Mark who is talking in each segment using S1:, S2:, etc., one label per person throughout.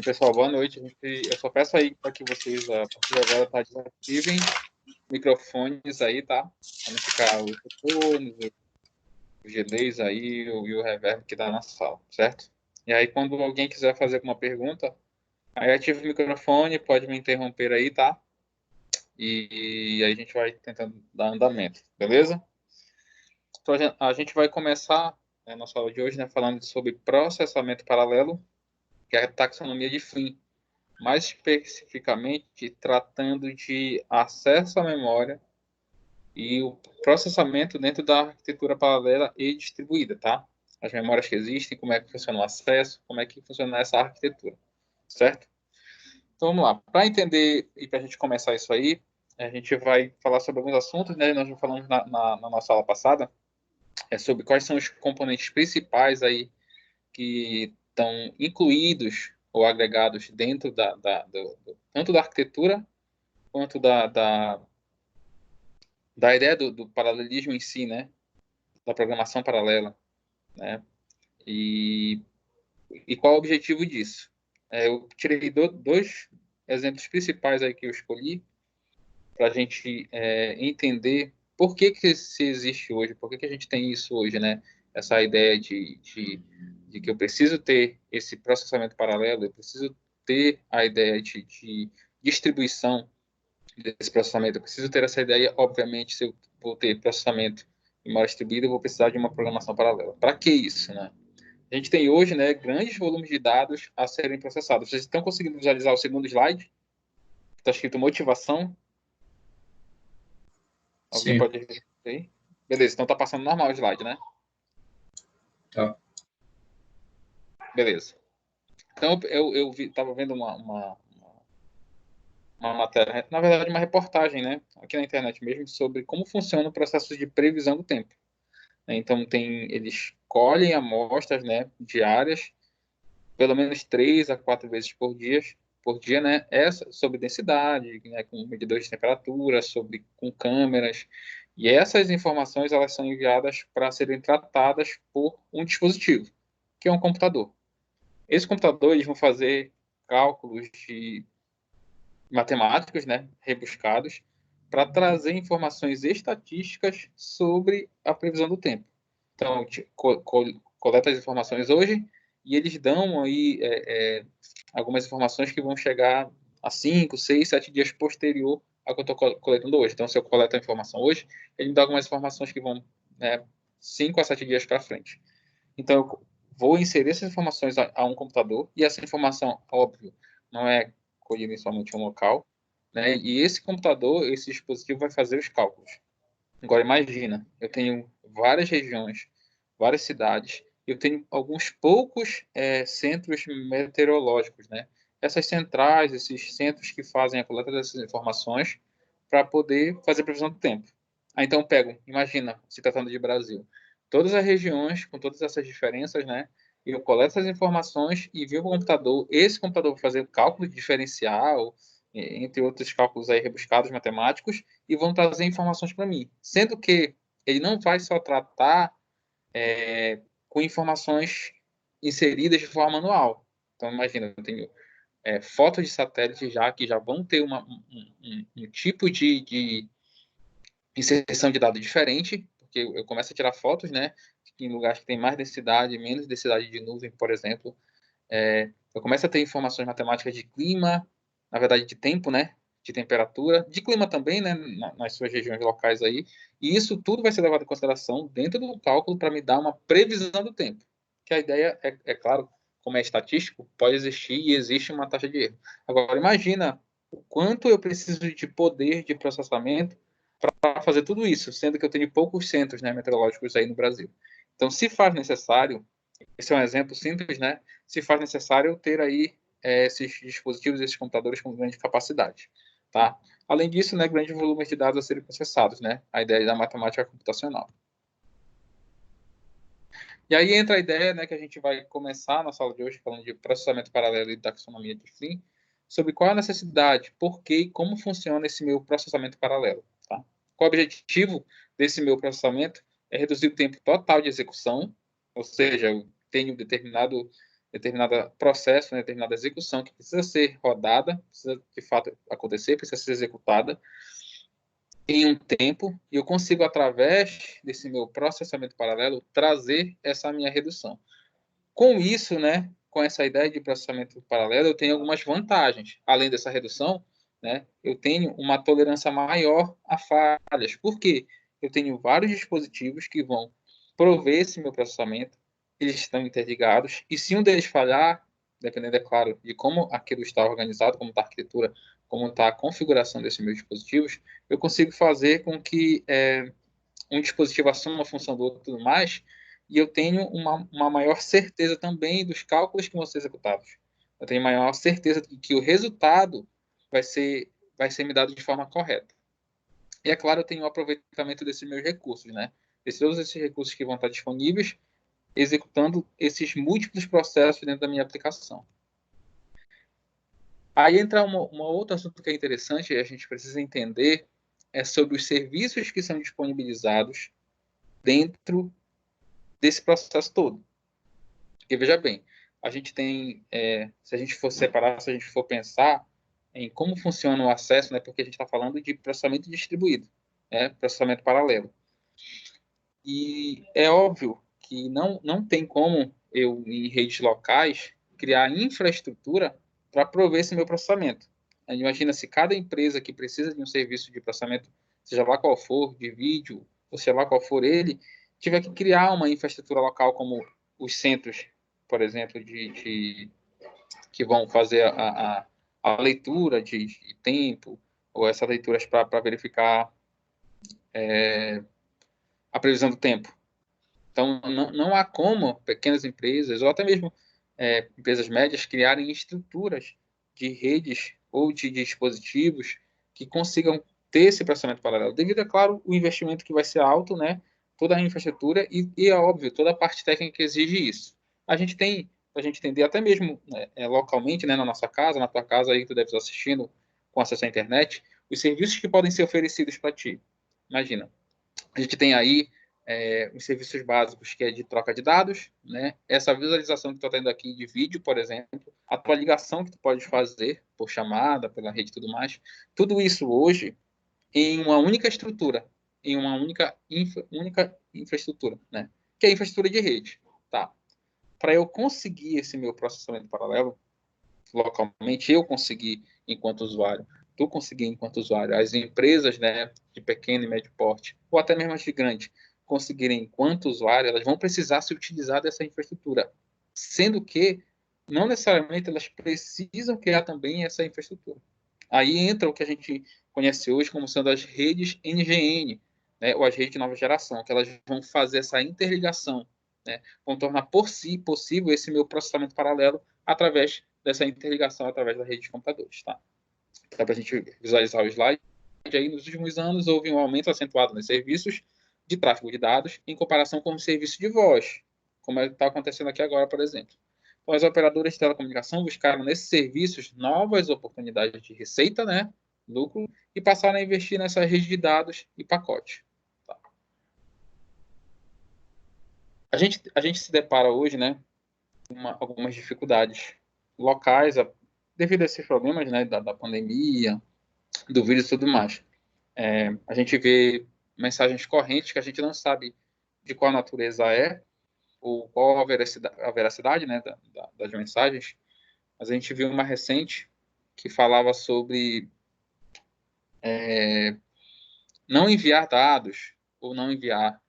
S1: Pessoal, boa noite. Eu só peço aí para que vocês, a partir de agora, desativem microfones aí, tá? Para não ficar os retornos, os delays aí e o reverb que dá na sala, certo? E aí, quando alguém quiser fazer alguma pergunta, aí ativa o microfone, pode me interromper aí, tá? E aí a gente vai tentando dar andamento, beleza? Então, a gente vai começar a nossa aula de hoje, né, falando sobre processamento paralelo, que é a taxonomia de Flynn. Mais especificamente tratando de acesso à memória e o processamento dentro da arquitetura paralela e distribuída, tá? As memórias que existem, como é que funciona o acesso, como é que funciona essa arquitetura, certo? Então vamos lá. Para entender e para a gente começar isso aí, a gente vai falar sobre alguns assuntos, né? Nós já falamos na nossa aula passada, sobre quais são os componentes principais aí que estão incluídos ou agregados dentro tanto da arquitetura quanto da ideia do paralelismo em si, né? Da programação paralela, né? E, e qual é o objetivo disso? Eu tirei dois exemplos principais aí que eu escolhi para a gente entender por que se existe hoje, por que a gente tem isso hoje, né? Essa ideia de que eu preciso ter esse processamento paralelo, eu preciso ter a ideia de distribuição desse processamento. Eu preciso ter essa ideia, obviamente, se eu vou ter processamento em memória distribuída, eu vou precisar de uma programação paralela. Para que isso, né? A gente tem hoje, né, grandes volumes de dados a serem processados. Vocês estão conseguindo visualizar o segundo slide? Está escrito motivação. Alguém
S2: Sim,
S1: pode ver aí? Beleza, então está passando normal o slide, né?
S2: tá.
S1: Beleza. Então eu estava vendo uma matéria, na verdade uma reportagem, né, aqui na internet mesmo, sobre como funciona o processo de previsão do tempo. Então eles colhem amostras, né, diárias, pelo menos 3 a 4 vezes por dia, né, sobre densidade, né, com medidores de temperatura, com câmeras, e essas informações elas são enviadas para serem tratadas por um dispositivo, que é um computador. Esse computador eles vão fazer cálculos de matemáticos, né, rebuscados, para trazer informações estatísticas sobre a previsão do tempo. Então, coleta as informações hoje e eles dão aí algumas informações que vão chegar a 5, 6, 7 dias posterior ao que eu estou coletando hoje. Então, se eu coleto a informação hoje, ele me dá algumas informações que vão 5 a 7 dias para frente. Então, eu vou inserir essas informações a um computador e essa informação, óbvio, não é colhida somente em um local, né? E esse computador, esse dispositivo vai fazer os cálculos. Agora, imagina, eu tenho várias regiões, várias cidades, eu tenho alguns poucos centros meteorológicos, né? Essas centrais, esses centros que fazem a coleta dessas informações para poder fazer previsão do tempo. Aí, então, imagina, se tratando de Brasil, todas as regiões, com todas essas diferenças, né? Eu coleto essas informações e vou para o computador. Esse computador vai fazer cálculo diferencial, entre outros cálculos aí rebuscados matemáticos, e vão trazer informações para mim. Sendo que ele não vai só tratar com informações inseridas de forma manual. Então, imagina, eu tenho fotos de satélite já que já vão ter um tipo de inserção de dado diferente, porque eu começo a tirar fotos, né, em lugares que tem mais densidade, menos densidade de nuvem, por exemplo. Eu começo a ter informações matemáticas de clima, na verdade de tempo, né, de temperatura, de clima também, né, nas suas regiões locais aí, e isso tudo vai ser levado em consideração dentro do cálculo para me dar uma previsão do tempo. Que a ideia é claro, como é estatístico, pode existir e existe uma taxa de erro. Agora, imagina o quanto eu preciso de poder de processamento para fazer tudo isso, sendo que eu tenho poucos centros, né, meteorológicos aí no Brasil. Então, se faz necessário, esse é um exemplo simples, né? Se faz necessário ter aí esses dispositivos, esses computadores com grande capacidade, tá? Além disso, né, grandes volumes de dados a serem processados, né? A ideia da matemática computacional. E aí entra a ideia, né, que a gente vai começar na sala de hoje falando de processamento paralelo e taxonomia de Flynn, sobre qual a necessidade, por que e como funciona esse meu processamento paralelo, tá? Qual o objetivo desse meu processamento? É reduzir o tempo total de execução, ou seja, eu tenho determinado determinado processo, né, determinada execução que precisa ser rodada, precisa de fato acontecer, precisa ser executada em um tempo, e eu consigo, através desse meu processamento paralelo, trazer essa minha redução. Com isso, né, com essa ideia de processamento paralelo, eu tenho algumas vantagens. Além dessa redução, né, eu tenho uma tolerância maior a falhas. Por quê? Eu tenho vários dispositivos que vão prover esse meu processamento, eles estão interligados, e se um deles falhar, dependendo, é claro, de como aquilo está organizado, como está a arquitetura, como está a configuração desses meus dispositivos, eu consigo fazer com que um dispositivo assuma a função do outro e tudo mais, e eu tenho uma maior certeza também dos cálculos que vão ser executados. Eu tenho maior certeza de que o resultado vai ser me dado de forma correta. E, é claro, eu tenho o aproveitamento desses meus recursos, né? De todos esses recursos que vão estar disponíveis, executando esses múltiplos processos dentro da minha aplicação. Aí entra um outro assunto que é interessante e a gente precisa entender, é sobre os serviços que são disponibilizados dentro desse processo todo. Porque, veja bem, a gente tem, se a gente for separar, se a gente for pensar em como funciona o acesso, né, porque a gente está falando de processamento distribuído, né, processamento paralelo. E é óbvio que não tem como eu, em redes locais, criar infraestrutura para prover esse meu processamento. Imagina se cada empresa que precisa de um serviço de processamento, seja lá qual for, de vídeo, ou seja lá qual for ele, tiver que criar uma infraestrutura local como os centros, por exemplo, que vão fazer a leitura de tempo, ou essas leituras para verificar a previsão do tempo. Então, não há como pequenas empresas, ou até mesmo empresas médias, criarem estruturas de redes ou de dispositivos que consigam ter esse processamento paralelo. Devido, é claro, o investimento que vai ser alto, né? Toda a infraestrutura e, é óbvio, toda a parte técnica exige isso. A gente tem, para a gente entender, até mesmo localmente, né, na nossa casa, na tua casa aí que tu deve estar assistindo com acesso à internet, os serviços que podem ser oferecidos para ti. Imagina, a gente tem aí os serviços básicos, que é de troca de dados, né? Essa visualização que tu está tendo aqui de vídeo, por exemplo, a tua ligação que tu pode fazer por chamada, pela rede e tudo mais. Tudo isso hoje em uma única estrutura, em uma única infraestrutura, né? Que é a infraestrutura de rede. Tá. Para eu conseguir esse meu processamento paralelo, localmente, eu conseguir enquanto usuário, tu conseguir enquanto usuário, as empresas, né, de pequeno e médio porte, ou até mesmo as de grande, conseguirem enquanto usuário, elas vão precisar se utilizar dessa infraestrutura, sendo que não necessariamente elas precisam criar também essa infraestrutura. Aí entra o que a gente conhece hoje como sendo as redes NGN, né, ou as redes de nova geração, que elas vão fazer essa interligação, né, vão tornar possível esse meu processamento paralelo através dessa interligação através da rede de computadores. Tá? Então, para a gente visualizar o slide, aí nos últimos anos houve um aumento acentuado nos serviços de tráfego de dados em comparação com o serviço de voz, como está acontecendo aqui agora, por exemplo. Então, as operadoras de telecomunicação buscaram nesses serviços novas oportunidades de receita, né, lucro, e passaram a investir nessa rede de dados e pacote. Tá? A gente se depara hoje, né, com algumas dificuldades locais devido a esses problemas, né, da pandemia, do vírus e tudo mais. A gente vê mensagens correntes que a gente não sabe de qual natureza ou qual a veracidade, né, das mensagens, mas a gente viu uma recente que falava sobre não enviar dados ou não enviar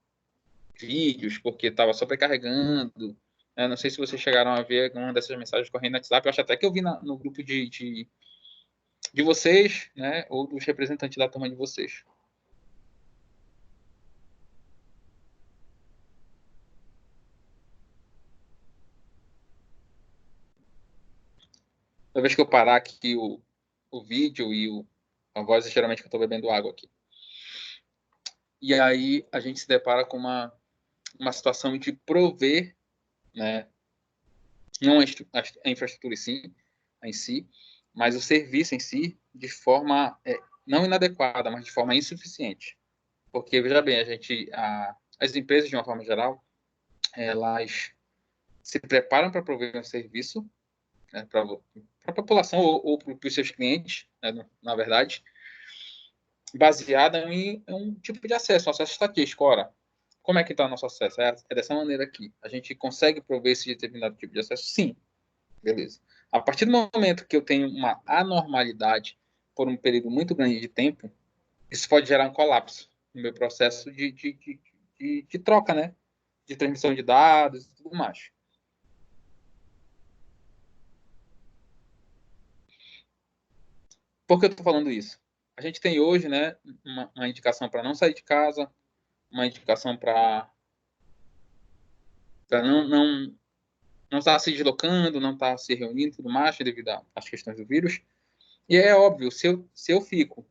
S1: vídeos porque estava sobrecarregando. Não sei se vocês chegaram a ver uma dessas mensagens correndo no WhatsApp. Eu acho até que eu vi no grupo de vocês, né, ou dos representantes da turma de vocês. Toda vez que eu parar aqui o vídeo e a voz, geralmente que eu estou bebendo água aqui. E aí a gente se depara com uma situação de prover, né, não a infraestrutura em si, mas o serviço em si, de forma não inadequada, mas de forma insuficiente. Porque, veja bem, as empresas, de uma forma geral, elas se preparam para prover um serviço, né, para a população ou para os seus clientes, né, na verdade, baseada em um tipo de acesso, um acesso estatístico. Ora, como é que está o nosso acesso? É dessa maneira aqui. A gente consegue prover esse determinado tipo de acesso? Sim. Beleza. A partir do momento que eu tenho uma anormalidade por um período muito grande de tempo, isso pode gerar um colapso no meu processo de troca, né? De transmissão de dados e tudo mais. Por que eu estou falando isso? A gente tem hoje, né, uma indicação para não sair de casa, uma indicação para não estar se deslocando, não estar se reunindo e tudo mais, devido às questões do vírus. E é óbvio, se eu fico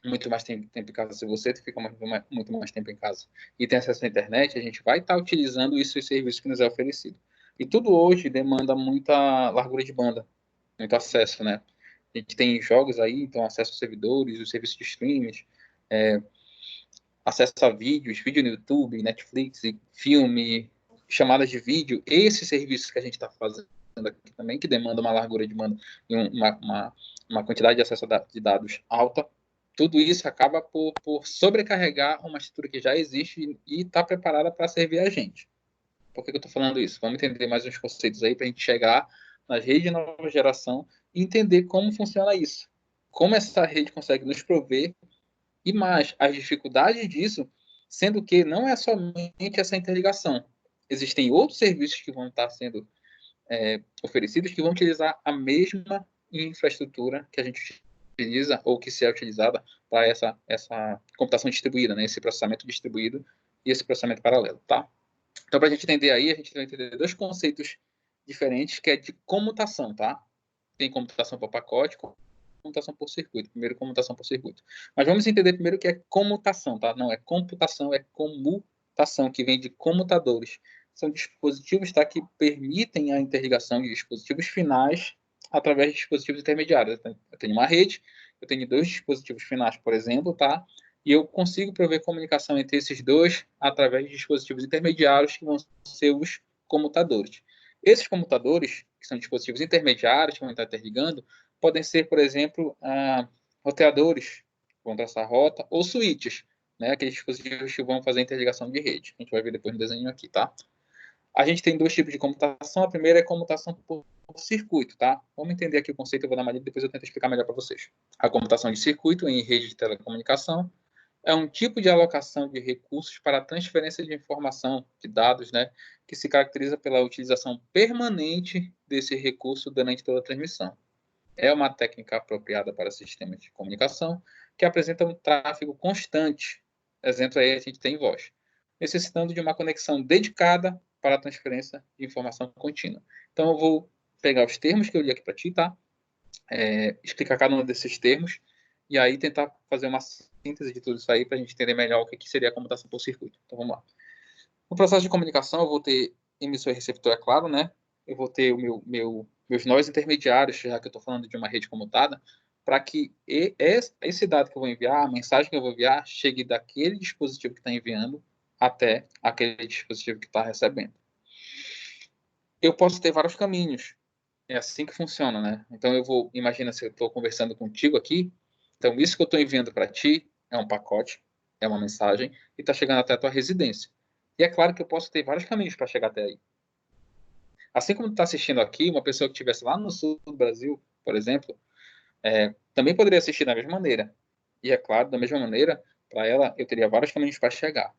S1: muito mais tempo em casa, se você fica muito mais tempo em casa e tem acesso à internet, a gente vai estar utilizando isso e serviços que nos é oferecido. E tudo hoje demanda muita largura de banda, muito acesso, né? A gente tem jogos aí, então acesso a servidores, os serviços de streaming, acesso a vídeos, vídeo no YouTube, Netflix, filme, chamadas de vídeo, esses serviços que a gente está fazendo aqui também, que demanda uma largura de banda e uma quantidade de acesso de dados alta, tudo isso acaba por sobrecarregar uma estrutura que já existe e está preparada para servir a gente. Por que eu estou falando isso? Vamos entender mais uns conceitos aí para a gente chegar nas redes de nova geração e entender como funciona isso. Como essa rede consegue nos prover e mais as dificuldades disso, sendo que não é somente essa interligação. Existem outros serviços que vão estar sendo oferecidos que vão utilizar a mesma infraestrutura que a gente utiliza ou que se é utilizada para essa computação distribuída, né? Esse processamento distribuído e esse processamento paralelo, tá? Então, para a gente entender aí, a gente vai entender dois conceitos diferentes, que é de comutação, tá? Tem comutação por pacote, comutação por circuito. Primeiro, comutação por circuito. Mas vamos entender primeiro o que é comutação, tá? Não é computação, é comutação, que vem de comutadores. São dispositivos, tá, que permitem a interligação de dispositivos finais através de dispositivos intermediários. Eu tenho uma rede, eu tenho dois dispositivos finais, por exemplo, tá? E eu consigo prover comunicação entre esses dois através de dispositivos intermediários, que vão ser os comutadores. Esses comutadores, que são dispositivos intermediários, que vão estar interligando, podem ser, por exemplo, roteadores, que vão traçar rota, ou switches, né? Aqueles dispositivos que vão fazer interligação de rede. A gente vai ver depois no desenho aqui, tá? A gente tem dois tipos de comutação. A primeira é comutação por circuito, tá? Vamos entender aqui o conceito, eu vou dar uma lida e depois eu tento explicar melhor para vocês. A comutação de circuito em rede de telecomunicação é um tipo de alocação de recursos para a transferência de informação, de dados, né, que se caracteriza pela utilização permanente desse recurso durante toda a transmissão. É uma técnica apropriada para sistemas de comunicação que apresenta um tráfego constante. Exemplo aí a gente tem voz, necessitando de uma conexão dedicada para a transferência de informação contínua. Então eu vou pegar os termos que eu li aqui para ti, tá? Explicar cada um desses termos e aí tentar fazer uma síntese de tudo isso aí para a gente entender melhor o que seria a comutação por circuito. Então vamos lá. No processo de comunicação eu vou ter emissor e receptor, é claro, né? Eu vou ter meus nós intermediários, já que eu estou falando de uma rede comutada, para que esse dado que eu vou enviar, a mensagem que eu vou enviar, chegue daquele dispositivo que está enviando até aquele dispositivo que está recebendo. Eu posso ter vários caminhos. É assim que funciona, né? Então imagina se eu estou conversando contigo aqui, então isso que eu estou enviando para ti é um pacote, é uma mensagem, e está chegando até a tua residência. E é claro que eu posso ter vários caminhos para chegar até aí. Assim como está assistindo aqui, uma pessoa que estivesse lá no sul do Brasil, por exemplo, também poderia assistir da mesma maneira. E é claro, da mesma maneira, para ela, eu teria vários caminhos para chegar.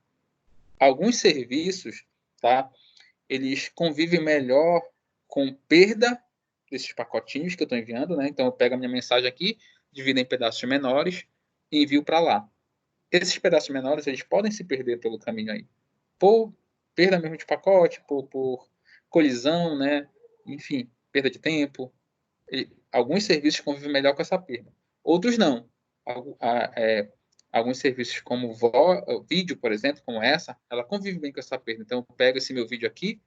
S1: Alguns serviços, tá? Eles convivem melhor com perda desses pacotinhos que eu estou enviando, né? Então eu pego a minha mensagem aqui, divido em pedaços menores e envio para lá. Esses pedaços menores, eles podem se perder pelo caminho aí. Por perda mesmo de pacote, por colisão, né? Enfim, perda de tempo. Alguns serviços convivem melhor com essa perda. Outros não. Alguns serviços como vídeo, por exemplo, como essa, ela convive bem com essa perda. Então eu pego esse meu vídeo aqui,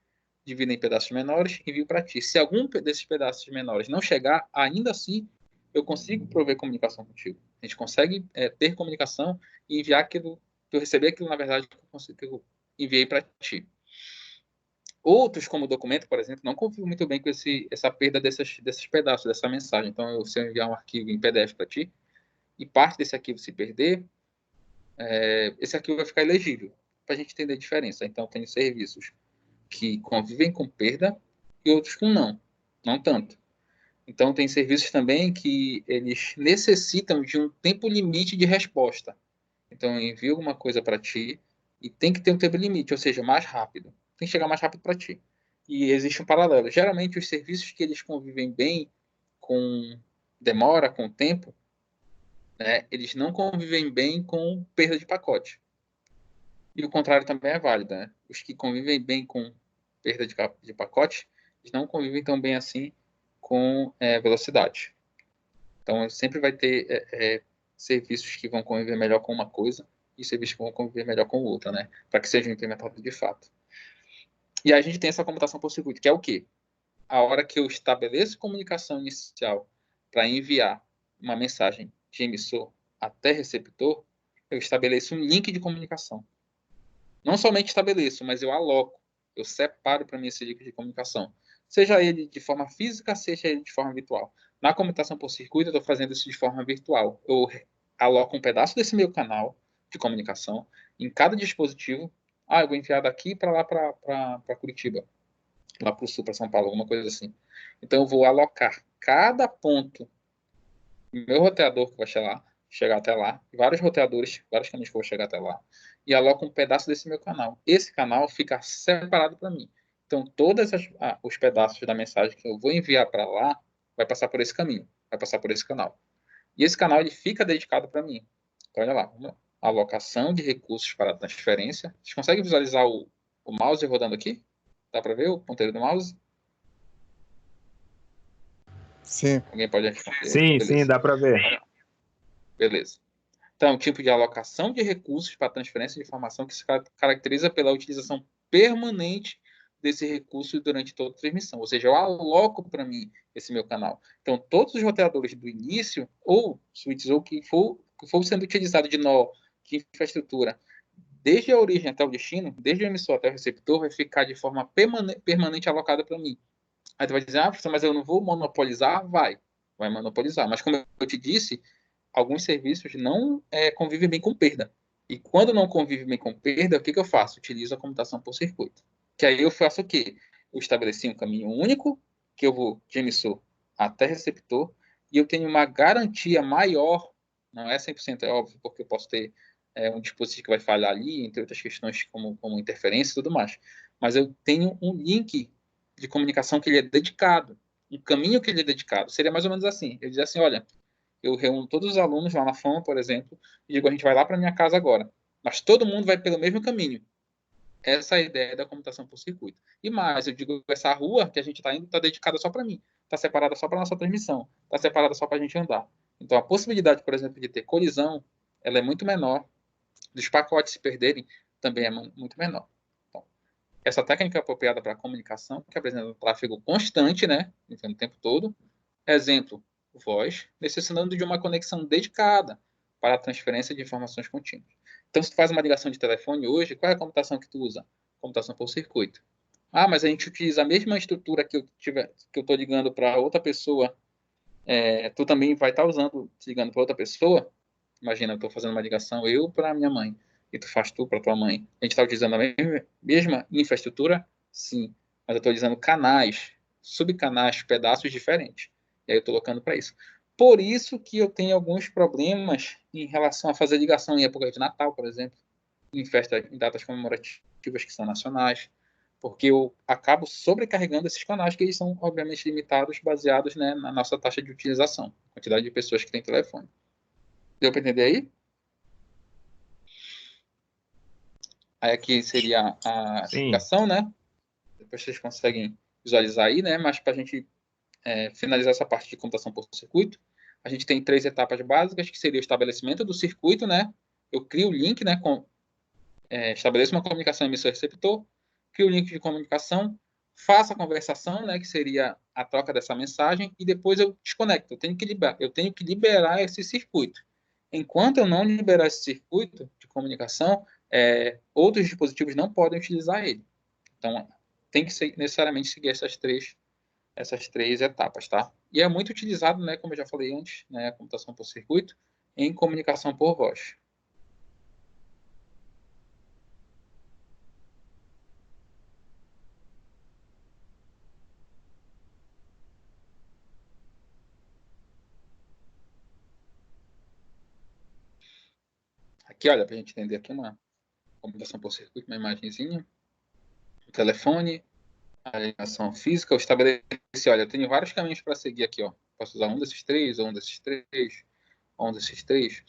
S1: divido em pedaços menores e envio para ti. Se algum desses pedaços menores não chegar, ainda assim eu consigo prover comunicação contigo. A gente consegue ter comunicação e enviar aquilo, que eu receber aquilo, na verdade, que eu enviei para ti. Outros, como o documento, por exemplo, não convivem muito bem com essa perda desses pedaços dessa mensagem. Então, se eu enviar um arquivo em PDF para ti, e parte desse arquivo se perder, esse arquivo vai ficar ilegível, para a gente entender a diferença. Então, tem serviços que convivem com perda e outros com não tanto. Então, tem serviços também que eles necessitam de um tempo limite de resposta. Então, eu envio alguma coisa para ti e tem que ter um tempo limite, ou seja, mais rápido. Tem que chegar mais rápido para ti. E existe um paralelo. Geralmente, os serviços que eles convivem bem com demora, com tempo, né, eles não convivem bem com perda de pacote. E o contrário também é válido, né? Os que convivem bem com perda de pacote, eles não convivem tão bem assim com velocidade. Então, sempre vai ter serviços que vão conviver melhor com uma coisa e serviços que vão conviver melhor com outra, né? Para que sejam implementados de fato. E aí a gente tem essa comutação por circuito, que é o quê? A hora que eu estabeleço comunicação inicial para enviar uma mensagem de emissor até receptor, eu estabeleço um link de comunicação. Não somente estabeleço, mas eu aloco, eu separo para mim esse link de comunicação. Seja ele de forma física, seja ele de forma virtual. Na comutação por circuito, eu estou fazendo isso de forma virtual. Eu aloco um pedaço desse meu canal de comunicação em cada dispositivo. Eu vou enviar daqui para lá, para Curitiba, lá para o sul, para São Paulo, alguma coisa assim. Então, eu vou alocar cada ponto do meu roteador que vai chegar até lá, vários roteadores, vários caminhos que eu vou chegar até lá, e aloco um pedaço desse meu canal. Esse canal fica separado para mim. Então, todos os pedaços da mensagem que eu vou enviar para lá vai passar por esse caminho, vai passar por esse canal. E esse canal ele fica dedicado para mim. Então, olha lá, vamos lá. Alocação de recursos para transferência. Vocês conseguem visualizar o mouse rodando aqui? Dá para ver o ponteiro do mouse?
S3: Sim.
S1: Alguém pode responder?
S2: Sim,
S1: Beleza.
S2: sim, dá para ver.
S1: Beleza. Então, tipo de alocação de recursos para transferência de informação que se caracteriza pela utilização permanente desse recurso durante toda a transmissão. Ou seja, eu aloco para mim esse meu canal. Então, todos os roteadores do início, ou switches, ou que for sendo utilizado de nó, de infraestrutura, desde a origem até o destino, desde o emissor até o receptor, vai ficar de forma permanente alocada para mim. Aí tu vai dizer, professor, mas eu não vou monopolizar? Vai monopolizar. Mas como eu te disse, alguns serviços não convivem bem com perda. E quando não convive bem com perda, o que eu faço? Utilizo a comutação por circuito. Que aí eu faço o quê? Eu estabeleci um caminho único, que eu vou de emissor até receptor, e eu tenho uma garantia maior, não é 100%, é óbvio, porque eu posso ter um dispositivo que vai falhar ali, entre outras questões como interferência e tudo mais. Mas eu tenho um link de comunicação que ele é dedicado, um caminho que ele é dedicado. Seria mais ou menos assim. Eu dizer assim, olha, eu reúno todos os alunos lá na FAM, por exemplo, e digo, a gente vai lá para minha casa agora. Mas todo mundo vai pelo mesmo caminho. Essa é a ideia da comutação por circuito. E mais, eu digo, essa rua que a gente está indo está dedicada só para mim. Está separada só para nossa transmissão. Está separada só para a gente andar. Então, a possibilidade, por exemplo, de ter colisão, ela é muito menor. Dos pacotes se perderem, também é muito menor. Então, essa técnica é apropriada para a comunicação, que apresenta um tráfego constante, né? Então, o tempo todo. Exemplo, voz, necessitando de uma conexão dedicada para a transferência de informações contínuas. Então, se tu faz uma ligação de telefone hoje, qual é a computação que tu usa? Computação por circuito. Mas a gente utiliza a mesma estrutura que eu estou ligando para outra pessoa. Tu também vai estar usando, ligando para outra pessoa. Imagina, eu estou fazendo uma ligação eu para minha mãe e tu faz tu para tua mãe. A gente está utilizando a mesma infraestrutura? Sim. Mas eu estou utilizando canais, subcanais, pedaços diferentes. E aí eu estou colocando para isso. Por isso que eu tenho alguns problemas em relação a fazer ligação em época de Natal, por exemplo, em datas comemorativas que são nacionais, porque eu acabo sobrecarregando esses canais que eles são, obviamente, limitados, baseados, né, na nossa taxa de utilização, quantidade de pessoas que têm telefone. Deu para entender aí? Aí aqui seria a explicação, né? Depois vocês conseguem visualizar aí, né? Mas para a gente finalizar essa parte de computação por circuito, a gente tem 3 etapas básicas, que seria o estabelecimento do circuito, né? Eu crio o link, né? Estabeleço uma comunicação emissor-receptor, crio o link de comunicação, faço a conversação, né? Que seria a troca dessa mensagem, e depois eu desconecto. Eu tenho que liberar esse circuito. Enquanto eu não liberar esse circuito de comunicação, outros dispositivos não podem utilizar ele. Então, tem que necessariamente seguir essas três etapas, tá? E é muito utilizado, né, como eu já falei antes, né, a computação por circuito, em comunicação por voz. Aqui, olha, para a gente entender aqui uma computação por circuito, uma imagenzinha, o telefone, a ligação física, eu estabeleci, olha, eu tenho vários caminhos para seguir aqui, ó. Posso usar um desses três, ou um desses três, ou um desses três,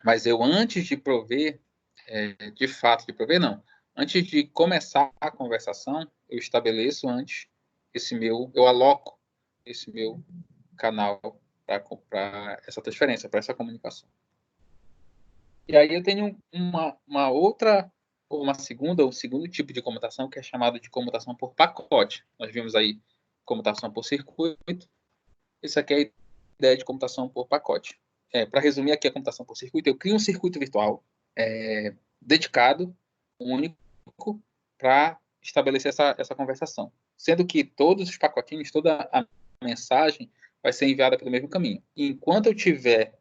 S1: mas eu, antes de prover, de fato, de prover, não. Antes de começar a conversação, eu estabeleço antes eu aloco esse meu canal para essa transferência, para essa comunicação. E aí eu tenho uma outra, ou uma segunda, ou um segundo tipo de comutação, que é chamado de comutação por pacote. Nós vimos aí comutação por circuito. Isso aqui é a ideia de computação por pacote. Para resumir aqui a computação por circuito, eu crio um circuito virtual dedicado, único, para estabelecer essa conversação. Sendo que todos os pacotinhos, toda a mensagem vai ser enviada pelo mesmo caminho. E enquanto eu tiver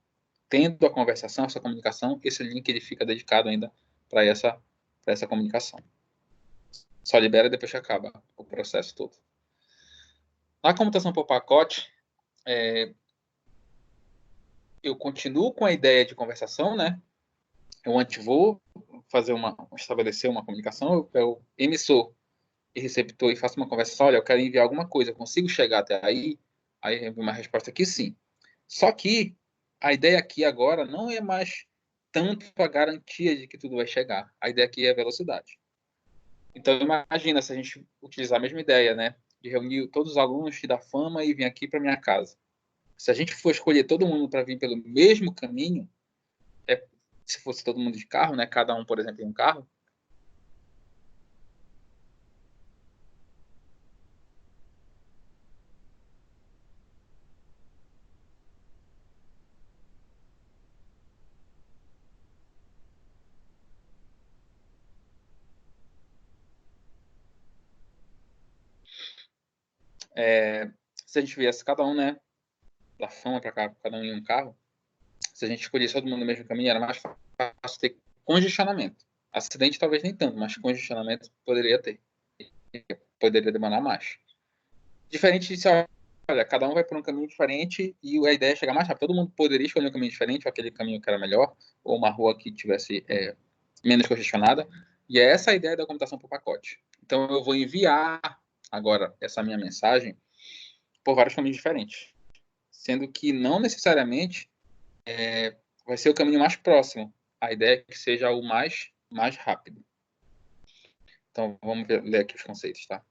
S1: tendo a conversação, essa comunicação, esse link ele fica dedicado ainda para essa comunicação. Só libera depois que acaba o processo todo. Na computação por pacote, eu continuo com a ideia de conversação, né? Eu antes vou estabelecer uma comunicação, eu emissor e receptor e faço uma conversa, olha, eu quero enviar alguma coisa, eu consigo chegar até aí? Aí uma resposta aqui sim. Só que a ideia aqui agora não é mais tanto a garantia de que tudo vai chegar. A ideia aqui é a velocidade. Então, imagina se a gente utilizar a mesma ideia, né? De reunir todos os alunos da fama e vir aqui para minha casa. Se a gente for escolher todo mundo para vir pelo mesmo caminho, se fosse todo mundo de carro, né? Cada um, por exemplo, em um carro. Se a gente viesse cada um, né? Da fama para cá, cada um em um carro. Se a gente escolhesse todo mundo no mesmo caminho, era mais fácil ter congestionamento. Acidente talvez nem tanto, mas congestionamento poderia ter. Poderia demorar mais. Diferente de se, olha, cada um vai por um caminho diferente e a ideia é chegar mais rápido. Todo mundo poderia escolher um caminho diferente, ou aquele caminho que era melhor, ou uma rua que tivesse menos congestionada. E é essa a ideia da computação por pacote. Então eu vou enviar agora essa minha mensagem por vários caminhos diferentes. Sendo que não necessariamente vai ser o caminho mais próximo. A ideia é que seja o mais rápido. Então, vamos ler aqui os conceitos, tá?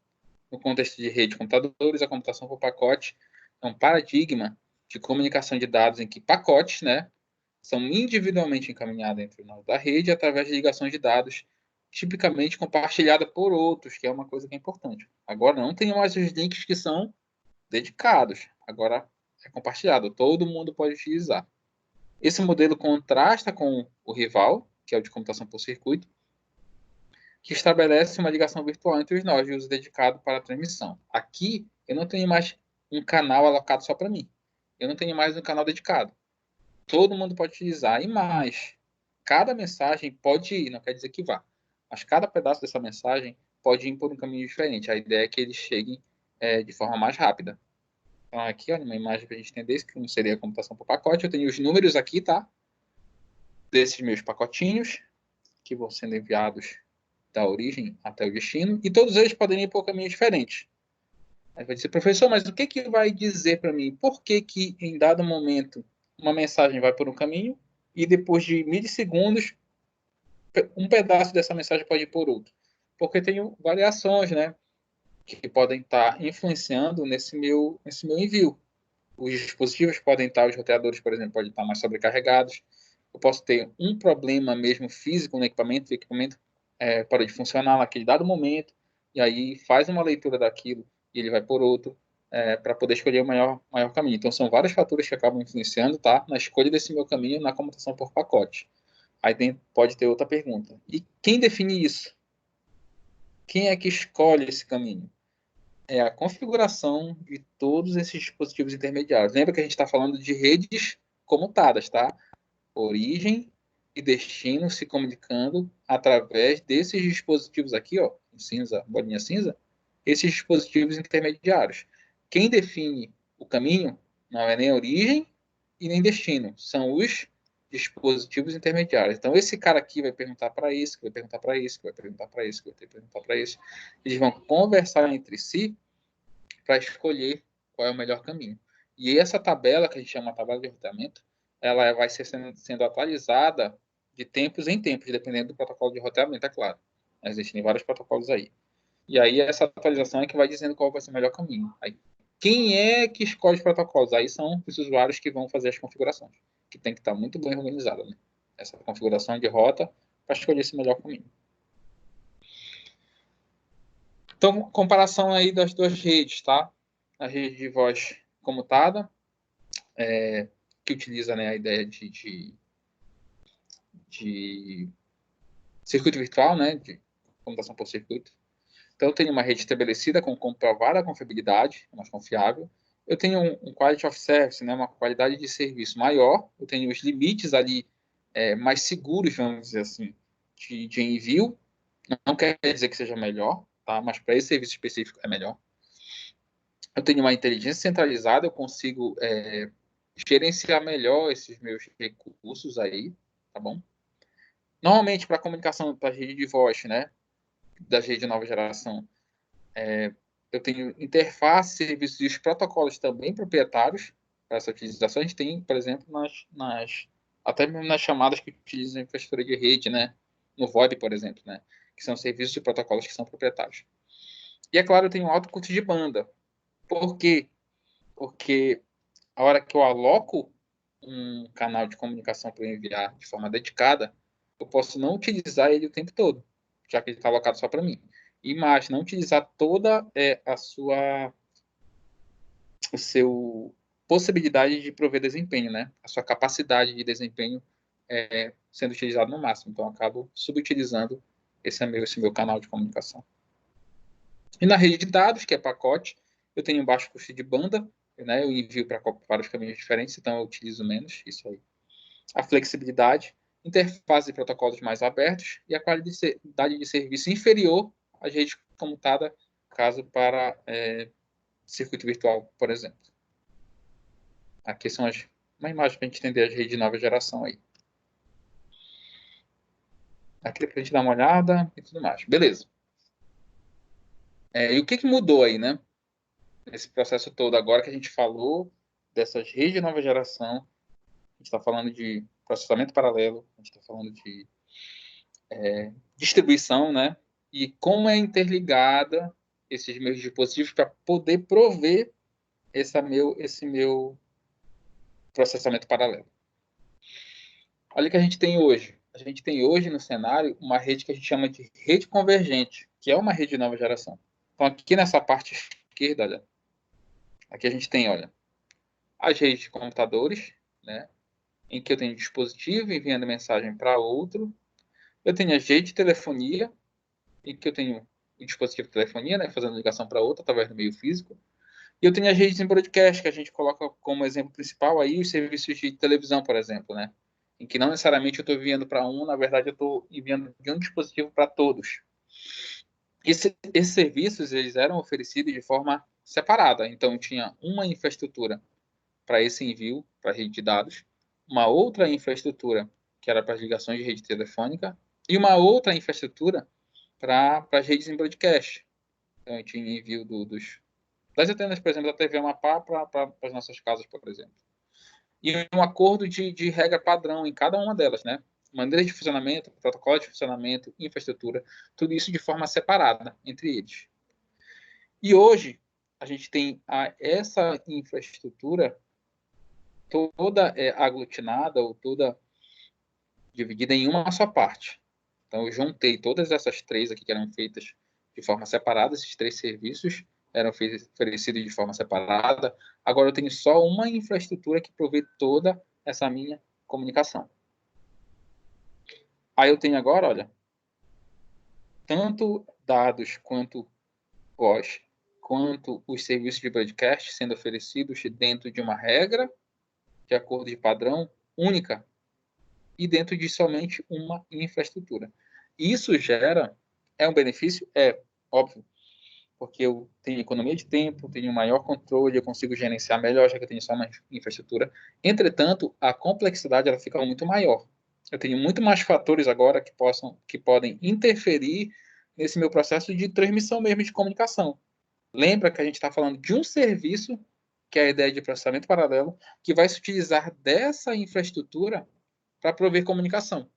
S1: No contexto de rede de computadores, a computação por pacote é um paradigma de comunicação de dados em que pacotes, né, são individualmente encaminhados entre nós da rede através de ligações de dados, tipicamente compartilhada por outros, que é uma coisa que é importante. Agora não tem mais os links que são dedicados. Agora é compartilhado, todo mundo pode utilizar. Esse modelo contrasta com o rival, que é o de computação por circuito, que estabelece uma ligação virtual entre os nós de uso dedicado para a transmissão. Aqui, eu não tenho mais um canal alocado só para mim. Eu não tenho mais um canal dedicado. Todo mundo pode utilizar. E mais, cada mensagem pode ir, não quer dizer que vá, mas cada pedaço dessa mensagem pode ir por um caminho diferente. A ideia é que eles cheguem de forma mais rápida. Então, aqui, olha, uma imagem para a gente entender isso, que não seria a computação por pacote. Eu tenho os números aqui, tá? Desses meus pacotinhos, que vão sendo enviados da origem até o destino, e todos eles podem ir por caminhos diferentes. Aí vai dizer, professor, mas o que vai dizer para mim? Por que em dado momento uma mensagem vai por um caminho e depois de milissegundos um pedaço dessa mensagem pode ir por outro? Porque tem variações, né, que podem estar influenciando nesse meu envio. Os dispositivos podem estar, os roteadores, por exemplo, podem estar mais sobrecarregados. Eu posso ter um problema mesmo físico no equipamento, o equipamento para de funcionar naquele dado momento, e aí faz uma leitura daquilo e ele vai por outro, para poder escolher o maior caminho. Então, são vários fatores que acabam influenciando, tá, na escolha desse meu caminho na comutação por pacote. Aí pode ter outra pergunta. E quem define isso? Quem é que escolhe esse caminho? É a configuração de todos esses dispositivos intermediários. Lembra que a gente está falando de redes comutadas, tá? Origem e destino se comunicando através desses dispositivos aqui, ó, em cinza, bolinha cinza, esses dispositivos intermediários. Quem define o caminho não é nem origem e nem destino, são os dispositivos intermediários. Então, esse cara aqui vai perguntar para isso, que vai perguntar para isso, que vai perguntar para isso, que vai perguntar para isso. Eles vão conversar entre si para escolher qual é o melhor caminho. E essa tabela, que a gente chama de tabela de roteamento, ela vai ser sendo atualizada de tempos em tempos, dependendo do protocolo de roteamento, é claro. Existem vários protocolos aí. E aí essa atualização é que vai dizendo qual vai ser o melhor caminho. Aí, quem é que escolhe os protocolos? Aí são os usuários que vão fazer as configurações, que tem que estar muito bem organizada, né? Essa configuração de rota para escolher esse melhor caminho. Então, comparação aí das duas redes, tá? A rede de voz comutada, que utiliza, né, a ideia de circuito virtual, né, de computação por circuito. Então, eu tenho uma rede estabelecida com comprovada confiabilidade, mais confiável. Eu tenho um quality of service, né, uma qualidade de serviço maior. Eu tenho os limites ali mais seguros, vamos dizer assim, de envio. Não quer dizer que seja melhor, tá? Mas para esse serviço específico é melhor. Eu tenho uma inteligência centralizada, eu consigo gerenciar melhor esses meus recursos aí, tá bom? Normalmente, para comunicação para rede de voz, né, da rede de nova geração, eu tenho interface, serviços e os protocolos também proprietários para essa utilização. A gente tem, por exemplo, até mesmo nas chamadas que utilizam infraestrutura de rede, né, no VoIP, por exemplo, né, que são serviços e protocolos que são proprietários. E, é claro, eu tenho alto custo de banda. Por quê? Porque a hora que eu aloco um canal de comunicação para enviar de forma dedicada, eu posso não utilizar ele o tempo todo, já que ele está alocado só para mim. E mais, não utilizar toda o seu possibilidade de prover desempenho, né? A sua capacidade de desempenho sendo utilizado no máximo. Então, eu acabo subutilizando esse meu canal de comunicação. E na rede de dados, que é pacote, eu tenho um baixo custo de banda, né? Eu envio para vários caminhos diferentes, então eu utilizo menos isso aí. A flexibilidade, interface de protocolos mais abertos e a qualidade de serviço inferior à rede comutada, caso para circuito virtual, por exemplo. Aqui são uma imagem para a gente entender as redes de nova geração aí. Aqui para a gente dar uma olhada e tudo mais. Beleza. E o que mudou aí, né? Esse processo todo, agora que a gente falou dessas redes de nova geração, a gente está falando de processamento paralelo, a gente está falando de distribuição, né? E como é interligada esses meus dispositivos para poder prover esse meu processamento paralelo. Olha o que a gente tem hoje. A gente tem hoje no cenário uma rede que a gente chama de rede convergente, que é uma rede de nova geração. Então, aqui nessa parte esquerda, olha, aqui a gente tem, olha, as redes de computadores, né, em que eu tenho dispositivo enviando mensagem para outro. Eu tenho as redes de telefonia, em que eu tenho o dispositivo de telefonia, né, fazendo ligação para outro através do meio físico. E eu tenho as redes em broadcast, que a gente coloca como exemplo principal aí os serviços de televisão, por exemplo, né, em que não necessariamente eu estou enviando para um, na verdade eu estou enviando de um dispositivo para todos. Esses serviços eles eram oferecidos de forma separada, então tinha uma infraestrutura para esse envio, para a rede de dados, uma outra infraestrutura que era para as ligações de rede telefônica e uma outra infraestrutura para as redes em broadcast. Então, a gente tinha envio das antenas, por exemplo, da TV Amapá para as nossas casas, por exemplo. E um acordo de regra padrão em cada uma delas, né? Maneira de funcionamento, protocolo de funcionamento, infraestrutura, tudo isso de forma separada entre eles. E hoje, a gente tem essa infraestrutura toda aglutinada ou toda dividida em uma só parte. Então, eu juntei todas essas três aqui que eram feitas de forma separada, esses três serviços eram oferecidos de forma separada. Agora, eu tenho só uma infraestrutura que provê toda essa minha comunicação. Aí eu tenho agora, olha, tanto dados quanto voz, quanto os serviços de broadcast sendo oferecidos dentro de uma regra, de acordo de padrão única, e dentro de somente uma infraestrutura. Isso é um benefício? É, óbvio, porque eu tenho economia de tempo, tenho maior controle, eu consigo gerenciar melhor, já que eu tenho só uma infraestrutura. Entretanto, a complexidade ela fica muito maior. Eu tenho muito mais fatores agora que podem interferir nesse meu processo de transmissão mesmo de comunicação. Lembra que a gente está falando de um serviço, que é a ideia de processamento paralelo, que vai se utilizar dessa infraestrutura para prover comunicação.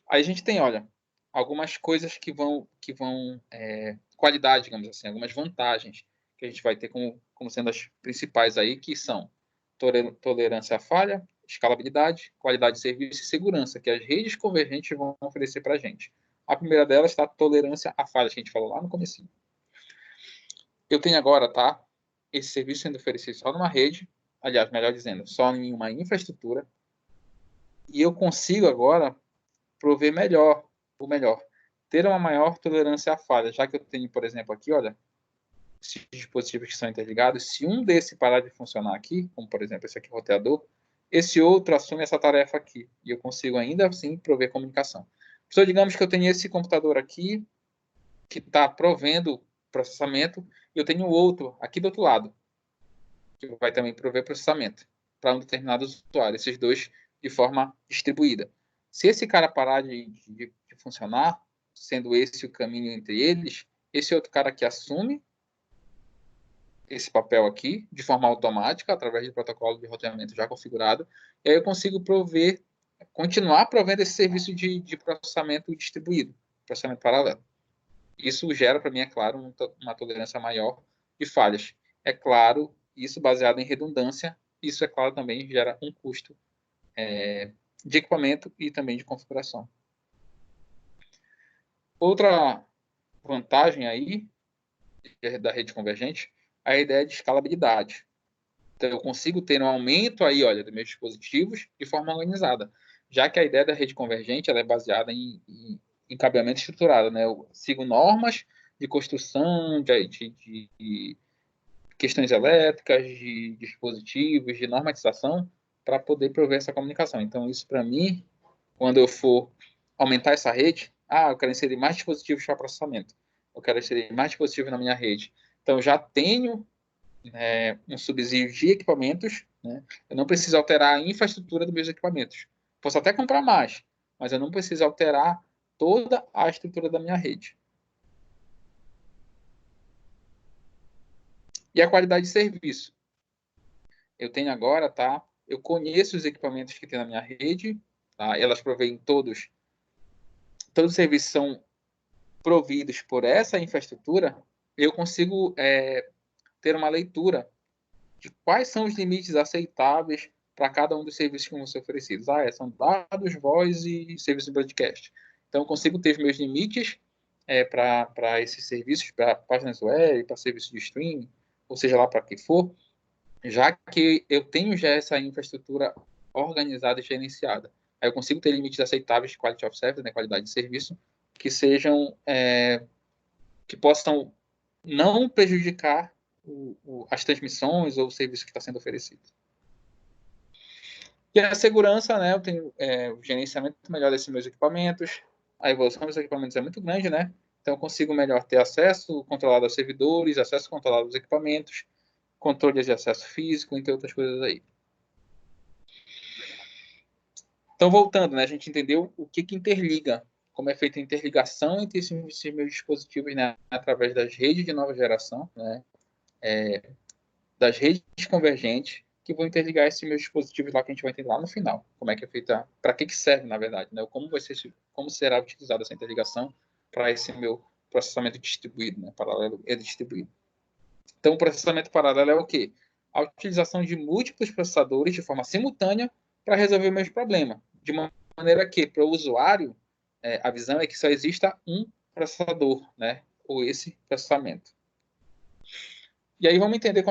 S1: Aí a gente tem, olha, algumas coisas qualidade, digamos assim, algumas vantagens que a gente vai ter como sendo as principais aí, que são tolerância à falha, escalabilidade, qualidade de serviço e segurança, que as redes convergentes vão oferecer para a gente. A primeira delas está a tolerância à falha, que a gente falou lá no comecinho. Eu tenho agora, tá, esse serviço sendo oferecido só numa rede, aliás, melhor dizendo, só em uma infraestrutura, e eu consigo agora prover melhor, ter uma maior tolerância à falha, já que eu tenho, por exemplo, aqui, olha, esses dispositivos que são interligados, se um desse parar de funcionar aqui, como por exemplo esse aqui, o roteador, esse outro assume essa tarefa aqui, e eu consigo ainda assim prover comunicação. Então, digamos que eu tenho esse computador aqui, que está provendo processamento, e eu tenho outro aqui do outro lado, que vai também prover processamento para um determinado usuário, esses dois de forma distribuída. Se esse cara parar de funcionar, sendo esse o caminho entre eles, esse outro cara aqui assume esse papel aqui de forma automática, através de protocolo de roteamento já configurado, e aí eu consigo continuar provendo esse serviço de processamento distribuído, processamento paralelo. Isso gera, para mim, é claro, uma tolerância maior de falhas. É claro, isso baseado em redundância, isso, é claro, também gera um custo de equipamento e também de configuração. Outra vantagem aí da rede convergente é a ideia de escalabilidade. Então, eu consigo ter um aumento aí, olha, dos meus dispositivos de forma organizada, já que a ideia da rede convergente ela é baseada em cabeamento estruturado, né? Eu sigo normas de construção, de questões elétricas, de dispositivos, de normatização, para poder prover essa comunicação. Então, isso para mim, quando eu for aumentar essa rede, eu quero inserir mais dispositivos para processamento, eu quero inserir mais dispositivos na minha rede. Então, já tenho um subsídio de equipamentos, né? Eu não preciso alterar a infraestrutura dos meus equipamentos. Posso até comprar mais, mas eu não preciso alterar toda a estrutura da minha rede. E a qualidade de serviço. Eu tenho agora, tá? Eu conheço os equipamentos que tem na minha rede, tá? Elas provêm todos os serviços são providos por essa infraestrutura. Eu consigo ter uma leitura de quais são os limites aceitáveis para cada um dos serviços que vão ser oferecidos. São dados, voz e serviço de broadcast. Então, eu consigo ter os meus limites para esses serviços, para páginas web, para serviços de streaming, ou seja lá para que for, já que eu tenho já essa infraestrutura organizada e gerenciada. Aí eu consigo ter limites aceitáveis de quality of service, né, qualidade de serviço, que sejam, que possam não prejudicar as transmissões ou o serviço que está sendo oferecido. E a segurança, né, eu tenho o gerenciamento melhor desses meus equipamentos, a evolução dos equipamentos é muito grande, né, então eu consigo melhor ter acesso controlado aos servidores, acesso controlado aos equipamentos, controle de acesso físico, entre outras coisas aí. Então, voltando, né, a gente entendeu o que interliga, como é feita a interligação entre esses meus dispositivos, né, através das redes de nova geração, né, das redes convergentes, que vão interligar esses meus dispositivos lá que a gente vai entender lá no final. Como é que é feita, para que serve, na verdade, né, como será utilizada essa interligação para esse meu processamento distribuído, né, paralelo e distribuído. Então, o processamento paralelo é o quê? A utilização de múltiplos processadores de forma simultânea para resolver o mesmo problema. De maneira que, para o usuário, a visão é que só exista um processador, né? Ou esse processamento. E aí vamos entender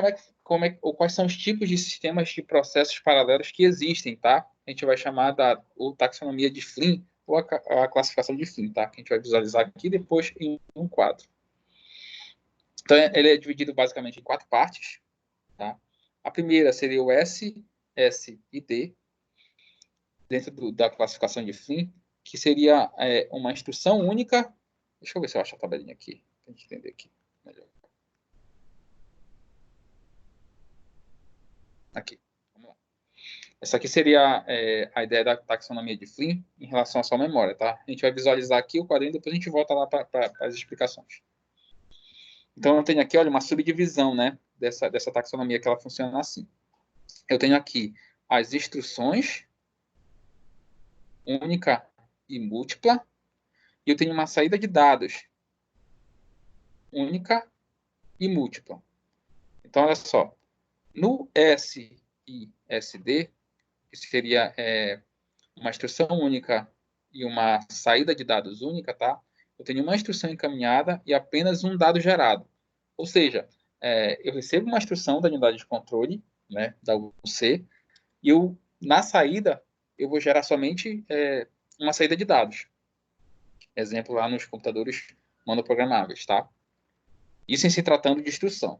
S1: ou quais são os tipos de sistemas de processos paralelos que existem, tá? A gente vai chamar da taxonomia de Flynn, ou a classificação de Flynn, tá? Que a gente vai visualizar aqui depois em um quadro. Então, ele é dividido basicamente em 4 partes, tá? A primeira seria o S, S e D, dentro da classificação de Flynn, que seria uma instrução única. Deixa eu ver se eu acho a tabelinha aqui, para a gente entender aqui melhor. Aqui, vamos lá. Essa aqui seria a ideia da taxonomia de Flynn em relação à sua memória, tá? A gente vai visualizar aqui o quadrinho, depois a gente volta lá para as explicações. Então, eu tenho aqui, olha, uma subdivisão, né, dessa taxonomia, que ela funciona assim. Eu tenho aqui as instruções única e múltipla, e eu tenho uma saída de dados única e múltipla. Então, olha só, no S e SD, que seria uma instrução única e uma saída de dados única, tá? Eu tenho uma instrução encaminhada e apenas um dado gerado. Ou seja, eu recebo uma instrução da unidade de controle, né, da UC, e na saída, eu vou gerar somente uma saída de dados. Exemplo lá nos computadores monoprogramáveis, tá? Isso em se tratando de instrução.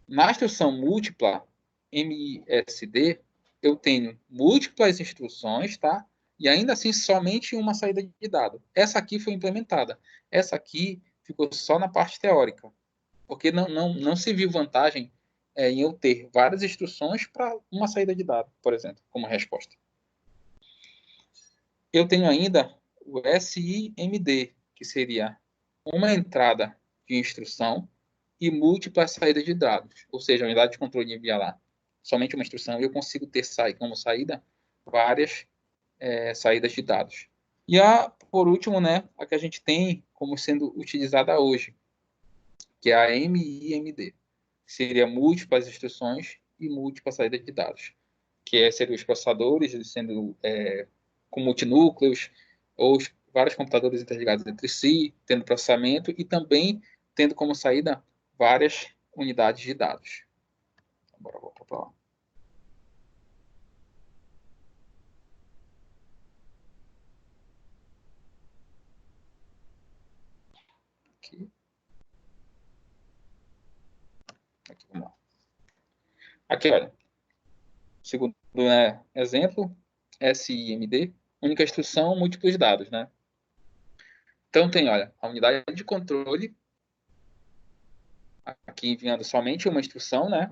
S1: Na instrução múltipla, MISD, eu tenho múltiplas instruções, tá? E ainda assim somente uma saída de dado. Essa aqui foi implementada. Essa aqui ficou só na parte teórica, porque não se viu vantagem em eu ter várias instruções para uma saída de dado, por exemplo, como resposta. Eu tenho ainda o SIMD, que seria uma entrada de instrução e múltiplas saídas de dados. Ou seja, a unidade de controle envia lá somente uma instrução e eu consigo ter como saída várias saídas de dados. E por último, né, a que a gente tem como sendo utilizada hoje, que é a MIMD, que seria múltiplas instruções e múltiplas saídas de dados, que seriam os processadores, sendo com multinúcleos, ou vários computadores interligados entre si, tendo processamento e também tendo como saída várias unidades de dados. Bora voltar para lá. Aqui, vamos lá. Aqui, olha. Segundo exemplo, SIMD, única instrução, múltiplos dados, né? Então tem, olha, a unidade de controle, aqui enviando somente uma instrução, né?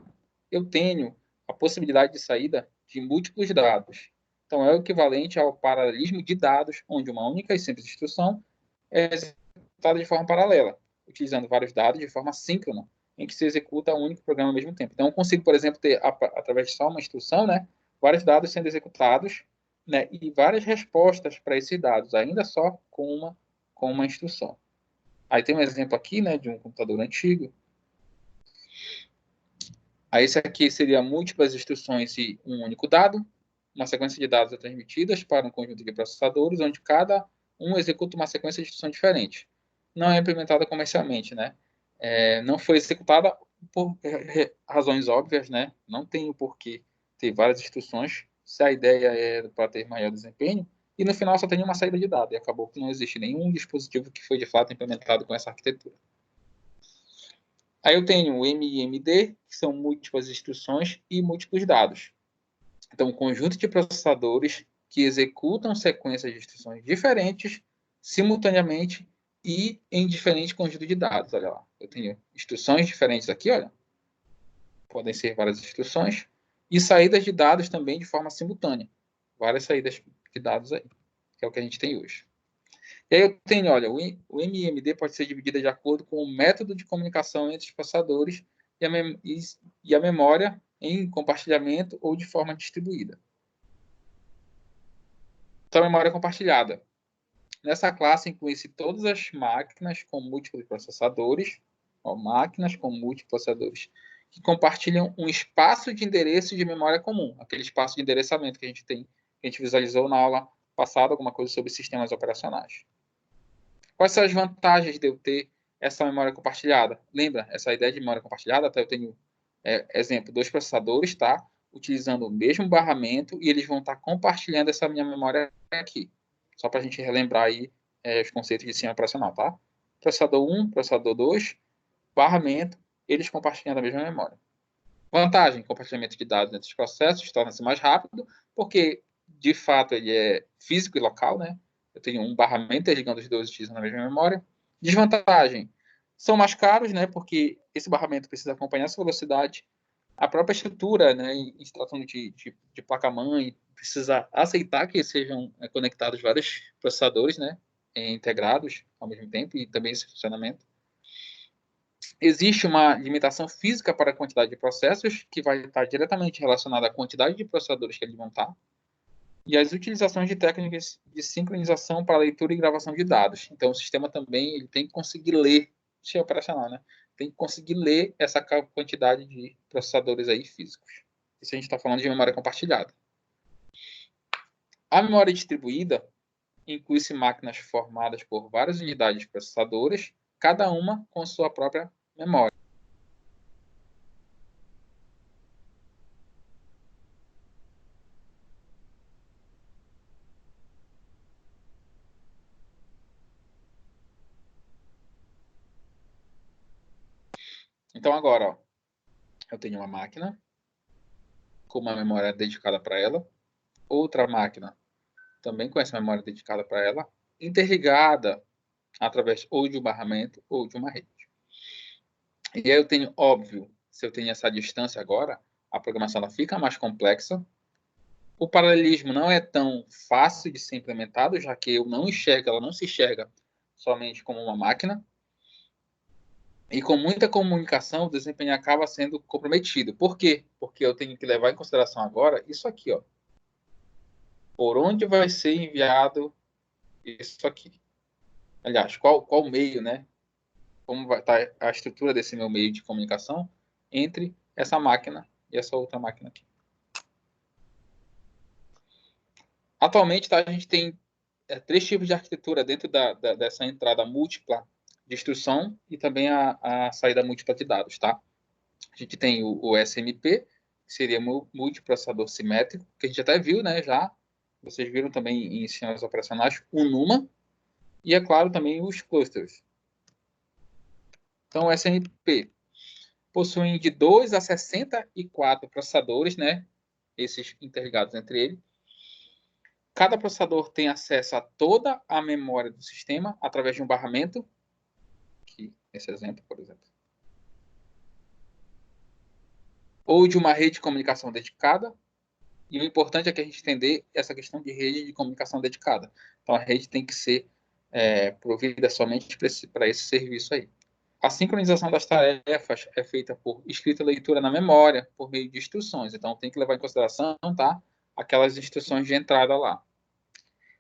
S1: Eu tenho a possibilidade de saída de múltiplos dados. Então é o equivalente ao paralelismo de dados, onde uma única e simples instrução é executada de forma paralela, utilizando vários dados de forma síncrona, em que se executa um único programa ao mesmo tempo. Então eu consigo, por exemplo, ter, através de só uma instrução, né, vários dados sendo executados, né, e várias respostas para esses dados, ainda só com uma instrução. Aí tem um exemplo aqui, né, de um computador antigo. Aí esse aqui seria múltiplas instruções e um único dado. Uma sequência de dados é transmitida para um conjunto de processadores, onde cada um executa uma sequência de instruções diferentes. Não é implementada comercialmente, né? Não foi executada por razões óbvias, né? Não tem o porquê ter várias instruções, se a ideia é para ter maior desempenho, e no final só tem uma saída de dados, e acabou que não existe nenhum dispositivo que foi de fato implementado com essa arquitetura. Aí eu tenho o MIMD, que são múltiplas instruções e múltiplos dados. Então, um conjunto de processadores que executam sequências de instruções diferentes, simultaneamente e em diferentes conjuntos de dados. Olha lá, eu tenho instruções diferentes aqui, olha. Podem ser várias instruções. E saídas de dados também de forma simultânea. Várias saídas de dados aí, que é o que a gente tem hoje. E aí eu tenho, olha, o MIMD pode ser dividido de acordo com o método de comunicação entre os processadores e a memória em compartilhamento ou de forma distribuída. Então, a memória compartilhada. Nessa classe inclui-se todas as máquinas com múltiplos processadores, máquinas com múltiplos processadores, que compartilham um espaço de endereço de memória comum, aquele espaço de endereçamento que a gente tem, que a gente visualizou na aula passada, alguma coisa sobre sistemas operacionais. Quais são as vantagens de eu ter essa memória compartilhada? Lembra, essa ideia de memória compartilhada, até eu tenho, exemplo, 2 processadores, tá? Utilizando o mesmo barramento e eles vão estar compartilhando essa minha memória aqui. Só para a gente relembrar aí os conceitos de sistema operacional, tá? Processador 1, processador 2, barramento, eles compartilhando a mesma memória. Vantagem, compartilhamento de dados entre os processos torna-se mais rápido, porque, de fato, ele é físico e local, né? Eu tenho um barramento interligando os dois utilizando a mesma memória. Desvantagem, são mais caros, né? Porque esse barramento precisa acompanhar essa velocidade. A própria estrutura, né? Em se tratando de placa-mãe, precisa aceitar que sejam conectados vários processadores, né? Integrados ao mesmo tempo e também esse funcionamento. Existe uma limitação física para a quantidade de processos, que vai estar diretamente relacionada à quantidade de processadores que eles vão estar, e as utilizações de técnicas de sincronização para leitura e gravação de dados. Então, o sistema também ele tem que conseguir ler, isso é operacional, né? Tem que conseguir ler essa quantidade de processadores aí físicos. Isso a gente está falando de memória compartilhada. A memória distribuída inclui-se máquinas formadas por várias unidades processadoras, cada uma com sua própria memória. Então, agora, ó, eu tenho uma máquina com uma memória dedicada para ela, outra máquina também com essa memória dedicada para ela, interligada através ou de um barramento ou de uma rede. E aí eu tenho, óbvio, se eu tenho essa distância agora, a programação ela fica mais complexa. O paralelismo não é tão fácil de ser implementado, já que eu não enxergo, ela não se enxerga somente como uma máquina. E com muita comunicação, o desempenho acaba sendo comprometido. Por quê? Porque eu tenho que levar em consideração agora isso aqui, ó. Por onde vai ser enviado isso aqui? Aliás, qual meio, né? Como vai estar a estrutura desse meu meio de comunicação entre essa máquina e essa outra máquina aqui. Atualmente, tá, a gente tem três tipos de arquitetura dentro dessa entrada múltipla de instrução e também a saída múltipla de dados, tá? A gente tem o SMP, que seria multiprocessador simétrico, que a gente até viu, né, já. Vocês viram também em sistemas operacionais, o NUMA, e, é claro, também os clusters. Então, o SMP possuem de 2 a 64 processadores, né, esses interligados entre eles. Cada processador tem acesso a toda a memória do sistema através de um barramento, aqui, esse exemplo, por exemplo, ou de uma rede de comunicação dedicada. E o importante é que a gente entender essa questão de rede de comunicação dedicada. Então, a rede tem que ser provida somente para esse serviço aí. A sincronização das tarefas é feita por escrita e leitura na memória, por meio de instruções. Então, tem que levar em consideração, tá, aquelas instruções de entrada lá.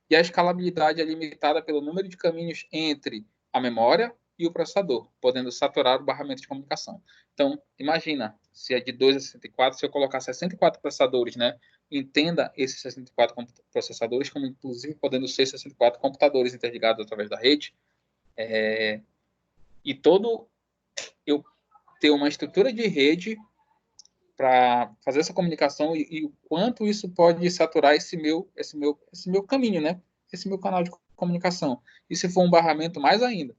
S1: E a escalabilidade é limitada pelo número de caminhos entre a memória e o processador, podendo saturar o barramento de comunicação. Então, imagina, se é de 2 a 64, se eu colocar 64 processadores, né? Entenda esses 64 processadores como, inclusive, podendo ser 64 computadores interligados através da rede. E todo eu ter uma estrutura de rede para fazer essa comunicação e o quanto isso pode saturar esse meu caminho, né? Esse meu canal de comunicação. E se for um barramento, mais ainda.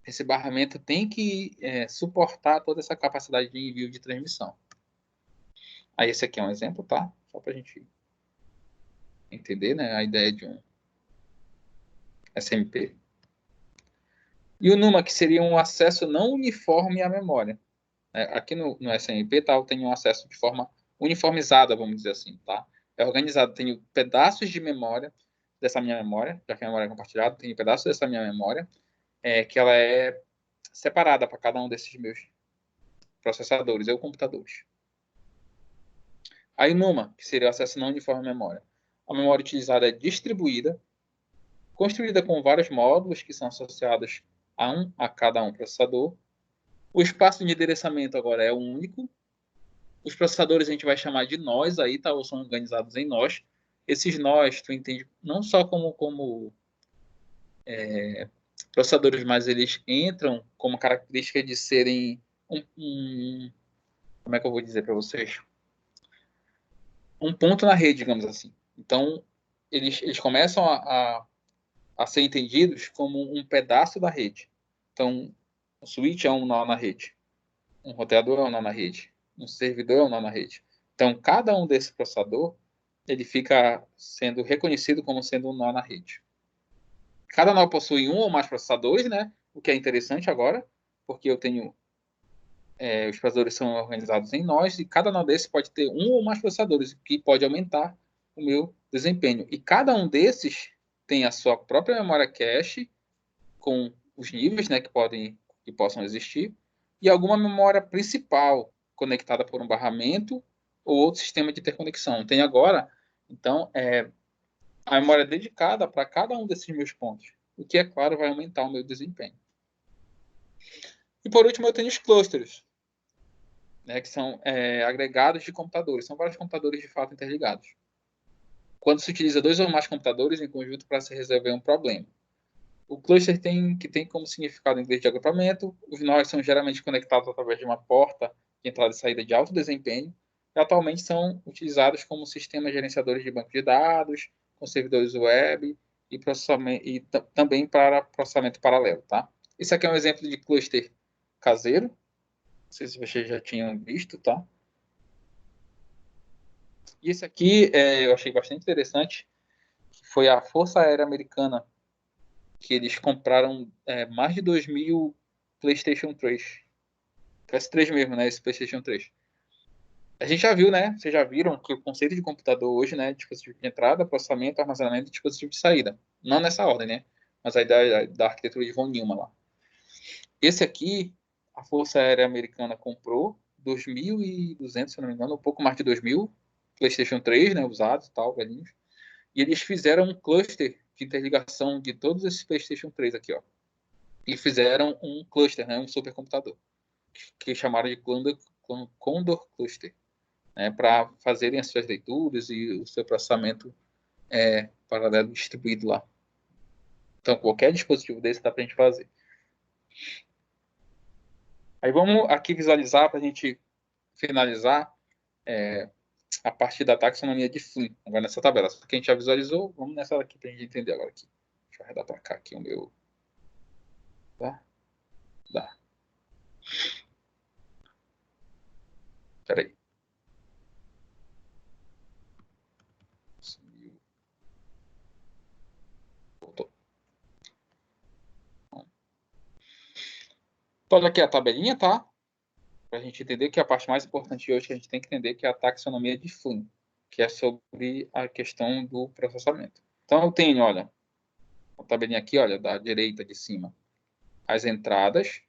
S1: Esse barramento tem que suportar toda essa capacidade de envio de transmissão. Aí esse aqui é um exemplo, tá? Só para a gente entender, né, a ideia de um SMP. E o NUMA, que seria um acesso não uniforme à memória. Aqui no SMP, tá, eu tenho um acesso de forma uniformizada, vamos dizer assim, tá? É organizado, tenho pedaços de memória dessa minha memória, já que a memória é compartilhada, tenho pedaços dessa minha memória, que ela é separada para cada um desses meus processadores ou computadores. Aí NUMA, que seria o acesso não uniforme à memória. A memória utilizada é distribuída, construída com vários módulos que são associados a cada um processador. O espaço de endereçamento agora é único. Os processadores a gente vai chamar de nós aí, tá? Ou são organizados em nós. Esses nós, tu entende não só como processadores, mas eles entram como característica de serem como é que eu vou dizer para vocês? Um ponto na rede, digamos assim. Então, eles começam a a ser entendidos como um pedaço da rede. Então, um switch é um nó na rede, um roteador é um nó na rede, um servidor é um nó na rede. Então, cada um desses processador, ele fica sendo reconhecido como sendo um nó na rede. Cada nó possui um ou mais processadores, né? O que é interessante agora, porque eu tenho os processadores são organizados em nós e cada nó desse pode ter um ou mais processadores, o que pode aumentar o meu desempenho. E cada um desses tem a sua própria memória cache com os níveis, né, que possam existir e alguma memória principal conectada por um barramento ou outro sistema de interconexão. Tem agora, então, a memória dedicada para cada um desses meus pontos, o que, é claro, vai aumentar o meu desempenho. E, por último, eu tenho os clusters, né, que são agregados de computadores. São vários computadores, de fato, interligados. Quando se utiliza dois ou mais computadores em conjunto para se resolver um problema. O cluster que tem como significado em inglês de agrupamento. Os nós são geralmente conectados através de uma porta de entrada e saída de alto desempenho. E atualmente são utilizados como sistemas gerenciadores de banco de dados, com servidores web e, também para processamento paralelo. Tá? Esse aqui é um exemplo de cluster caseiro. Não sei se vocês já tinham visto, tá? E esse aqui eu achei bastante interessante, que foi a Força Aérea Americana, que eles compraram mais de 2.000 PlayStation 3. PS3 mesmo, né? Esse PlayStation 3. A gente já viu, né? Vocês já viram que o conceito de computador hoje, né? Dispositivo de entrada, processamento, armazenamento e dispositivo de saída. Não nessa ordem, né? Mas aí da arquitetura de von Neumann lá. Esse aqui, a Força Aérea Americana comprou 2.200, se não me engano, um pouco mais de 2.000 PlayStation 3, né? Usados e tal, velhinhos. E eles fizeram um cluster de interligação de todos esses PlayStation 3 aqui, ó. E fizeram um cluster, né, um supercomputador, que chamaram de Condor Cluster, né, para fazerem as suas leituras e o seu processamento paralelo distribuído lá. Então, qualquer dispositivo desse dá para a gente fazer. Aí vamos aqui visualizar para a gente finalizar a parte da taxonomia de Flynn, agora nessa tabela. Só que a gente já visualizou, vamos nessa aqui para a gente entender agora aqui. Deixa eu arredar para cá aqui o meu... Tá? Dá. Espera aí. Voltou. Então, olha aqui a tabelinha, tá? Para a gente entender que a parte mais importante de hoje que a gente tem que entender que é a taxonomia de Flynn, que é sobre a questão do processamento. Então, eu tenho, olha, a tabelinha aqui, olha, da direita de cima, as entradas,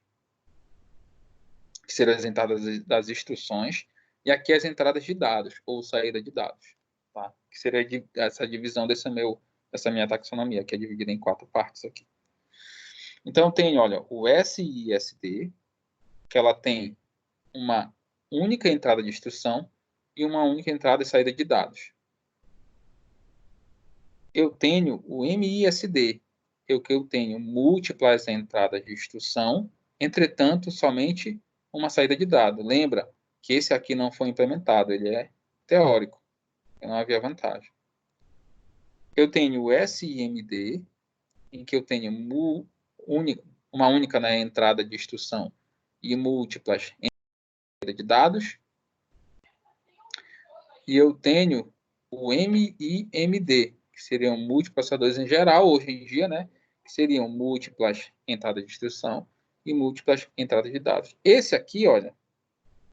S1: que serão as entradas das instruções, e aqui as entradas de dados, ou saída de dados, tá? Que seria essa divisão dessa minha taxonomia, que é dividida em 4 partes aqui. Então, tem, olha, o SISD, que ela tem uma única entrada de instrução e uma única entrada e saída de dados. Eu tenho o MISD, que eu tenho múltiplas entradas de instrução, entretanto, somente uma saída de dados. Lembra que esse aqui não foi implementado, ele é teórico, não havia vantagem. Eu tenho o SIMD, em que eu tenho uma única na entrada de instrução e múltiplas entradas de dados. E eu tenho o MIMD, que seriam multiprocessadores em geral, hoje em dia, né? Que seriam múltiplas entradas de instrução e múltiplas entradas de dados. Esse aqui, olha,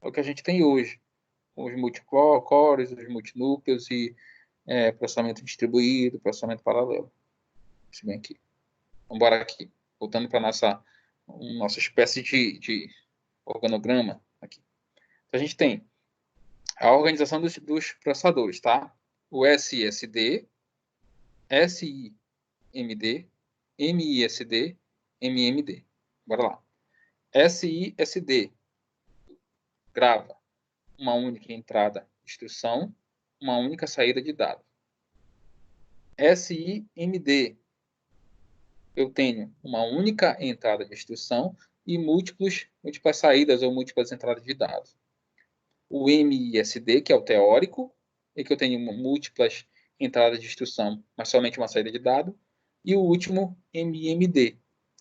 S1: é o que a gente tem hoje. Os multicores, os multinúcleos e processamento distribuído, processamento paralelo. Esse bem aqui. Vamos embora aqui. Voltando para nossa espécie de organograma aqui. Então, a gente tem a organização dos processadores, tá? O SISD, SIMD, MISD, MMD. Bora lá. SISD grava uma única entrada de instrução, uma única saída de dados. SIMD, eu tenho uma única entrada de instrução e múltiplas saídas ou múltiplas entradas de dados. O MISD, que é o teórico, e que eu tenho múltiplas entradas de instrução, mas somente uma saída de dado. E o último, MMD,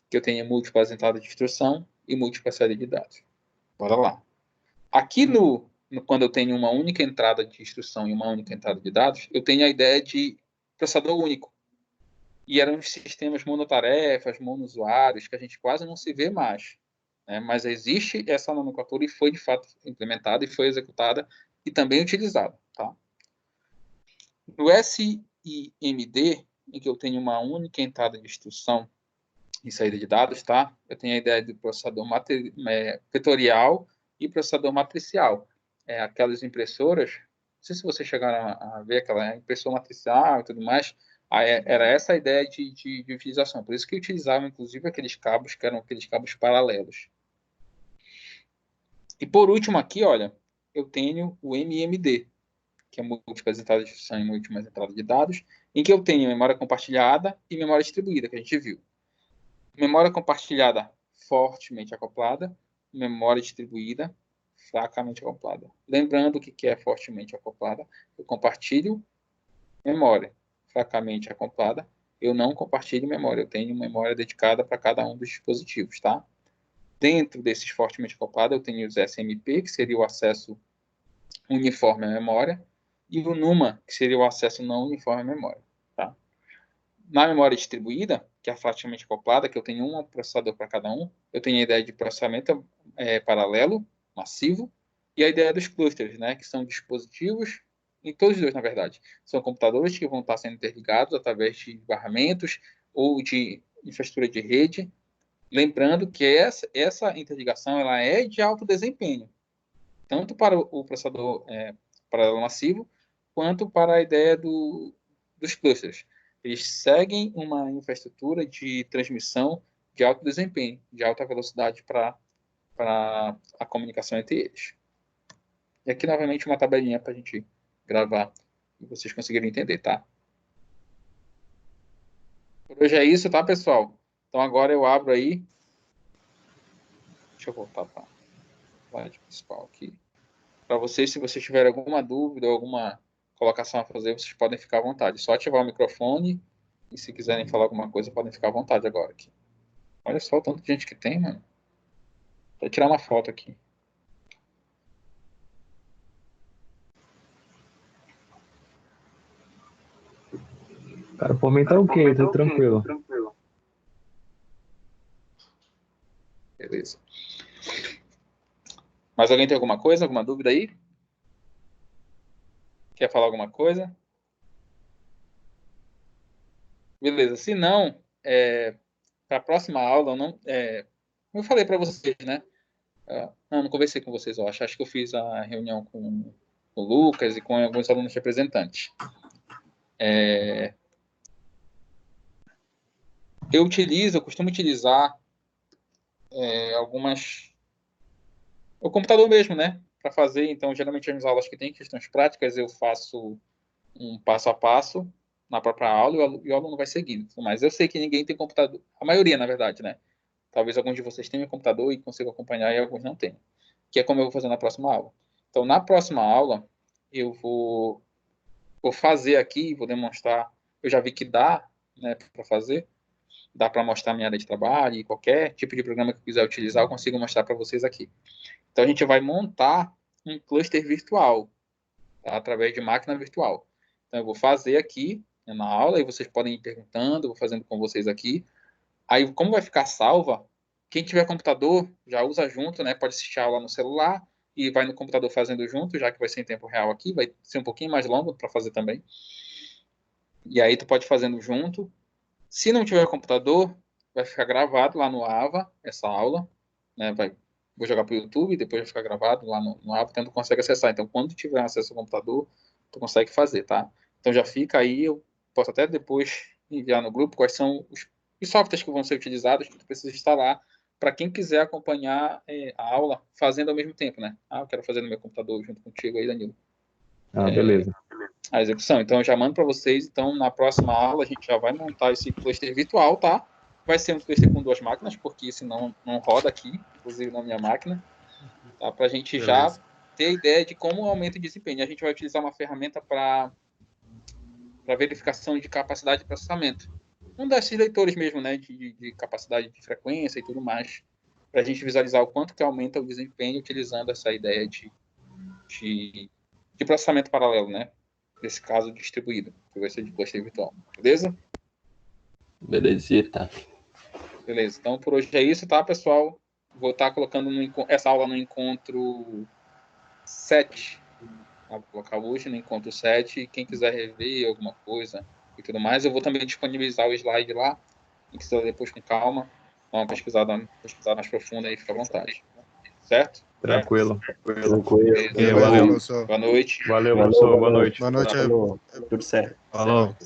S1: que eu tenho múltiplas entradas de instrução e múltipla série de dados. Bora lá. Aqui quando eu tenho uma única entrada de instrução e uma única entrada de dados, eu tenho a ideia de processador único. E eram os sistemas monotarefas, monousuários, que a gente quase não se vê mais. Né? Mas existe essa nomenclatura e foi, de fato, implementada e foi executada e também utilizada. Tá? No SIMD, em que eu tenho uma única entrada de instrução e saída de dados, tá? Eu tenho a ideia de processador vetorial e processador matricial. Aquelas impressoras, não sei se vocês chegaram a ver aquela impressora matricial e tudo mais, era essa a ideia de utilização. Por isso que utilizavam, inclusive, aqueles cabos que eram aqueles cabos paralelos. E por último aqui, olha, eu tenho o MMD, que é múltiplas entradas de instrução e múltiplas entradas de dados, em que eu tenho memória compartilhada e memória distribuída, que a gente viu. Memória compartilhada fortemente acoplada, memória distribuída fracamente acoplada. Lembrando o que é fortemente acoplada, eu compartilho memória. Fracamente acoplada, eu não compartilho memória, eu tenho memória dedicada para cada um dos dispositivos, tá? Dentro desses fortemente acoplados, eu tenho os SMP, que seria o acesso uniforme à memória, e o NUMA, que seria o acesso não uniforme à memória. Tá? Na memória distribuída, que é fortemente acoplada, que eu tenho um processador para cada um, eu tenho a ideia de processamento paralelo, massivo, e a ideia dos clusters, né, que são dispositivos, e todos os dois, na verdade, são computadores que vão estar sendo interligados através de barramentos ou de infraestrutura de rede, lembrando que essa interligação ela é de alto desempenho, tanto para o processador paralelo massivo, quanto para a ideia dos clusters. Eles seguem uma infraestrutura de transmissão de alto desempenho, de alta velocidade para a comunicação entre eles. E aqui, novamente, uma tabelinha para a gente gravar e vocês conseguirem entender, tá? Por hoje é isso, tá, pessoal? Então, agora eu abro aí. Deixa eu voltar para a slide principal aqui. Para vocês, se vocês tiverem alguma dúvida ou alguma colocação a fazer, vocês podem ficar à vontade. Só ativar o microfone e se quiserem falar alguma coisa, podem ficar à vontade agora aqui. Olha só o tanto de gente que tem, mano. Vou tirar uma foto aqui.
S3: Cara, comentar o quê? Tô tranquilo.
S1: Beleza. Mais alguém tem alguma coisa, alguma dúvida aí? Quer falar alguma coisa? Beleza. Se não, para a próxima aula, não, como eu falei para vocês, né? Não conversei com vocês, eu acho. Acho que eu fiz a reunião com o Lucas e com alguns alunos representantes. Eu costumo utilizar o computador mesmo, né? Para fazer, então, geralmente as aulas que tem questões práticas, eu faço um passo a passo na própria aula e o aluno vai seguindo. Mas eu sei que ninguém tem computador, a maioria, na verdade, né? Talvez alguns de vocês tenham computador e consigam acompanhar e alguns não tenham. Que é como eu vou fazer na próxima aula. Então, na próxima aula, eu vou fazer aqui, vou demonstrar. Eu já vi que dá, né, para fazer. Dá para mostrar minha área de trabalho e qualquer tipo de programa que eu quiser utilizar, eu consigo mostrar para vocês aqui. Então, a gente vai montar um cluster virtual, tá? Através de máquina virtual. Então, eu vou fazer aqui na aula e vocês podem ir perguntando, eu vou fazendo com vocês aqui. Aí, como vai ficar salva, quem tiver computador já usa junto, né? Pode assistir a aula no celular e vai no computador fazendo junto, já que vai ser em tempo real aqui, vai ser um pouquinho mais longo para fazer também. E aí tu pode fazendo junto. Se não tiver computador, vai ficar gravado lá no AVA essa aula, né? Vou jogar para o YouTube e depois vai ficar gravado lá no AVA, então tu consegue acessar. Então, quando tiver acesso ao computador, tu consegue fazer, tá? Então já fica aí, eu posso até depois enviar no grupo quais são os softwares que vão ser utilizados, que tu precisa instalar para quem quiser acompanhar a aula fazendo ao mesmo tempo, né? Eu quero fazer no meu computador junto contigo aí, Danilo.
S3: Beleza.
S1: A execução. Então, eu já mando para vocês. Então, na próxima aula, a gente já vai montar esse cluster virtual, tá? Vai ser um cluster com 2 máquinas, porque senão não roda aqui, inclusive na minha máquina, tá? Para a gente já ter ideia de como aumenta o desempenho. A gente vai utilizar uma ferramenta para verificação de capacidade de processamento. um desses leitores mesmo, né, de capacidade de frequência e tudo mais, para a gente visualizar o quanto que aumenta o desempenho utilizando essa ideia de processamento paralelo, né? Nesse caso distribuído, que vai ser de cluster virtual. Beleza?
S4: Belezita.
S1: Beleza. Então, por hoje é isso, tá, pessoal? Vou estar colocando essa aula no encontro 7. Vou colocar hoje no encontro 7. E quem quiser rever alguma coisa e tudo mais, eu vou também disponibilizar o slide lá. Quem quiser depois com calma, dá uma pesquisada mais profunda aí, fica à vontade. Certo?
S3: Tranquilo.
S4: Tranquilo.
S1: Beleza.
S2: Valeu, professor.
S1: Boa noite.
S3: Valeu, professor. Boa noite.
S2: Boa noite.
S4: Falou. Tudo certo.
S2: Falou.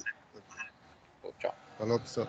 S1: Tchau.
S2: Falou, professor.